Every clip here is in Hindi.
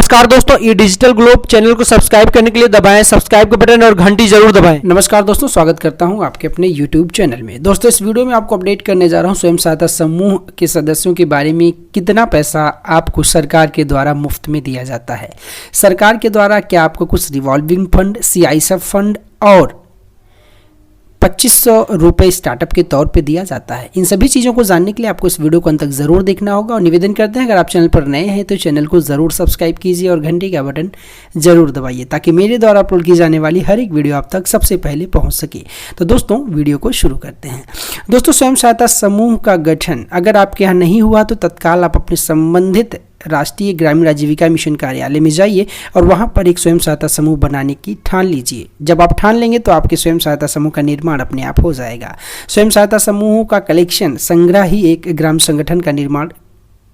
नमस्कार दोस्तों, ई डिजिटल ग्लोब चैनल को सब्सक्राइब करने के लिए दबाएं सब्सक्राइब का बटन और घंटी जरूर दबाएं। नमस्कार दोस्तों, स्वागत करता हूं आपके अपने YouTube चैनल में। दोस्तों इस वीडियो में आपको अपडेट करने जा रहा हूं स्वयं सहायता समूह के सदस्यों के बारे में। कितना पैसा आपको सरकार के द्वारा मुफ्त में दिया जाता है, सरकार के द्वारा क्या आपको कुछ रिवॉल्विंग फंड, CISF फंड और 2500 रुपये स्टार्टअप के तौर पे दिया जाता है। इन सभी चीज़ों को जानने के लिए आपको इस वीडियो को अंत तक ज़रूर देखना होगा और निवेदन करते हैं अगर आप चैनल पर नए हैं तो चैनल को ज़रूर सब्सक्राइब कीजिए और घंटी का बटन ज़रूर दबाइए ताकि मेरे द्वारा अपलोड की जाने वाली हर एक वीडियो आप तक सबसे पहले पहुँच सके। तो दोस्तों वीडियो को शुरू करते हैं। दोस्तों स्वयं सहायता समूह का गठन अगर आपके यहाँ नहीं हुआ तो तत्काल आप अपने संबंधित राष्ट्रीय ग्रामीण आजीविका मिशन कार्यालय में जाइए और वहां पर एक स्वयं सहायता समूह बनाने की ठान लीजिए। जब आप ठान लेंगे तो आपके स्वयं सहायता समूह का निर्माण अपने आप हो जाएगा। स्वयं सहायता समूहों का कलेक्शन संग्रह ही एक ग्राम संगठन का निर्माण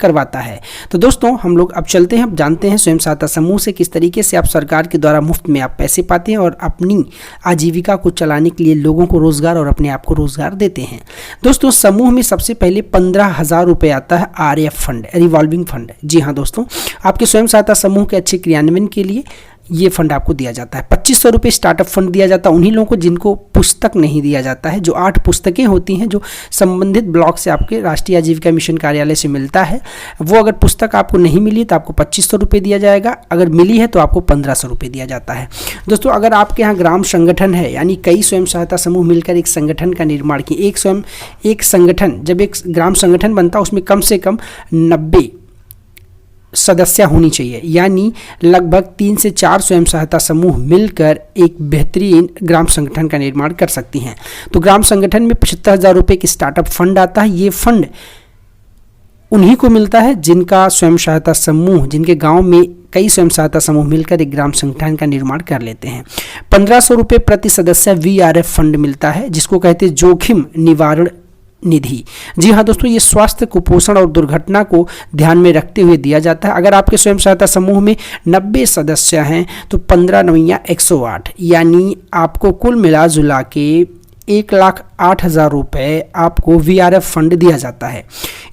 करवाता है। तो दोस्तों हम लोग अब चलते हैं, अब जानते हैं स्वयं सहायता समूह से किस तरीके से आप सरकार के द्वारा मुफ्त में आप पैसे पाते हैं और अपनी आजीविका को चलाने के लिए लोगों को रोजगार और अपने आप को रोजगार देते हैं। दोस्तों समूह में सबसे पहले 15,000 रुपये आता है RF फंड, रिवॉल्विंग फंड। जी हाँ दोस्तों, आपके स्वयं सहायता समूह के अच्छे क्रियान्वयन के लिए ये फंड आपको दिया जाता है। 2500 रुपये स्टार्टअप फंड दिया जाता है उन्हीं लोगों को जिनको पुस्तक नहीं दिया जाता है। जो 8 पुस्तकें होती हैं जो संबंधित ब्लॉक से आपके राष्ट्रीय आजीविका मिशन कार्यालय से मिलता है, वो अगर पुस्तक आपको नहीं मिली तो आपको 2500 रुपये दिया जाएगा, अगर मिली है तो आपको 1500 रुपये दिया जाता है। दोस्तों अगर आपके यहाँ ग्राम संगठन है यानी कई स्वयं सहायता समूह मिलकर एक संगठन का निर्माण किए, एक संगठन जब एक ग्राम संगठन बनता है उसमें कम से कम 90 सदस्य होनी चाहिए, यानी लगभग 3 से 4 स्वयं सहायता समूह मिलकर एक बेहतरीन ग्राम संगठन का निर्माण कर सकती हैं। तो ग्राम संगठन में 75,000 रुपये की स्टार्टअप फंड आता है। ये फंड उन्हीं को मिलता है जिनका स्वयं सहायता समूह, जिनके गांव में कई स्वयं सहायता समूह मिलकर एक ग्राम संगठन का निर्माण कर लेते हैं। 1500 रुपये प्रति सदस्य VRF फंड मिलता है जिसको कहते हैं जोखिम निवारण निधि। जी हाँ दोस्तों, ये स्वास्थ्य, कुपोषण और दुर्घटना को ध्यान में रखते हुए दिया जाता है। अगर आपके स्वयं सहायता समूह में 90 सदस्य हैं तो 15 9 108, यानी आपको कुल मिला जुला के 1,08,000 रुपये आपको VRF फंड दिया जाता है।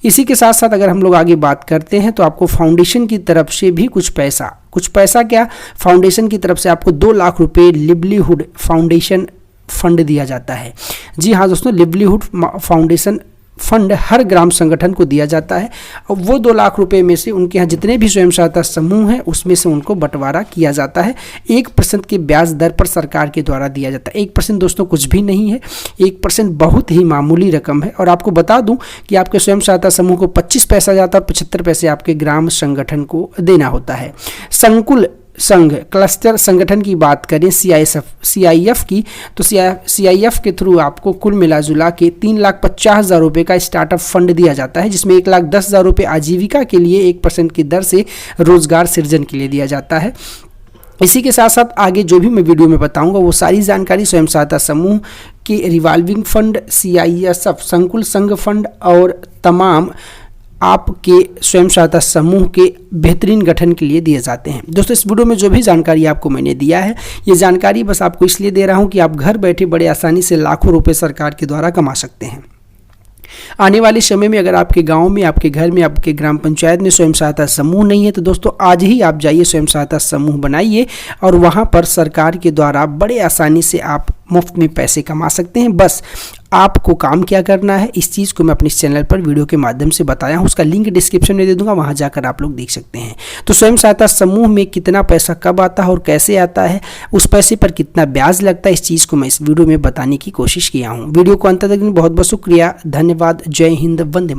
इसी के साथ साथ अगर हम लोग आगे बात करते हैं तो आपको फाउंडेशन की तरफ से भी कुछ पैसा क्या, फाउंडेशन की तरफ से आपको 2 लाख रुपये लिवलीहुड फाउंडेशन फंड दिया जाता है। जी हाँ दोस्तों, लिवलीहुड फाउंडेशन फंड हर ग्राम संगठन को दिया जाता है और वो 2 लाख रुपए में से उनके यहाँ जितने भी स्वयं सहायता समूह हैं उसमें से उनको बंटवारा किया जाता है। 1% के ब्याज दर पर सरकार के द्वारा दिया जाता है। 1% दोस्तों कुछ भी नहीं है, 1% बहुत ही मामूली रकम है। और आपको बता दूं कि आपके स्वयं सहायता समूह को 25 पैसा जाता है और 75 पैसे आपके ग्राम संगठन को देना होता है। संकुल संघ क्लस्टर संगठन की बात करें CIF की, तो CIF के थ्रू आपको कुल मिला जुला के 3,50,000 रुपये का स्टार्टअप फंड दिया जाता है जिसमें 1,10,000 रुपये आजीविका के लिए 1% की दर से रोजगार सृजन के लिए दिया जाता है। इसी के साथ साथ आगे जो भी मैं वीडियो में बताऊंगा वो सारी जानकारी स्वयं सहायता समूह के रिवॉल्विंग फंड, CISF संकुल संघ फंड और तमाम आपके स्वयं सहायता समूह के बेहतरीन गठन के लिए दिए जाते हैं। दोस्तों इस वीडियो में जो भी जानकारी आपको मैंने दिया है ये जानकारी बस आपको इसलिए दे रहा हूं कि आप घर बैठे बड़े आसानी से लाखों रुपए सरकार के द्वारा कमा सकते हैं। आने वाले समय में अगर आपके गांव में, आपके घर में, आपके ग्राम पंचायत में स्वयं सहायता समूह नहीं है तो दोस्तों आज ही आप जाइए स्वयं सहायता समूह बनाइए और वहां पर सरकार के द्वारा बड़े आसानी से आप मुफ्त में पैसे कमा सकते हैं। बस आपको काम क्या करना है, इस चीज़ को मैं अपने चैनल पर वीडियो के माध्यम से बताया हूँ, उसका लिंक डिस्क्रिप्शन में दे दूंगा, वहाँ जाकर आप लोग देख सकते हैं। तो स्वयं सहायता समूह में कितना पैसा कब आता है और कैसे आता है, उस पैसे पर कितना ब्याज लगता है, इस चीज़ को मैं इस वीडियो में बताने की कोशिश किया हूँ। वीडियो को अंत तक बहुत बहुत शुक्रिया, धन्यवाद, जय हिंद, वंदे।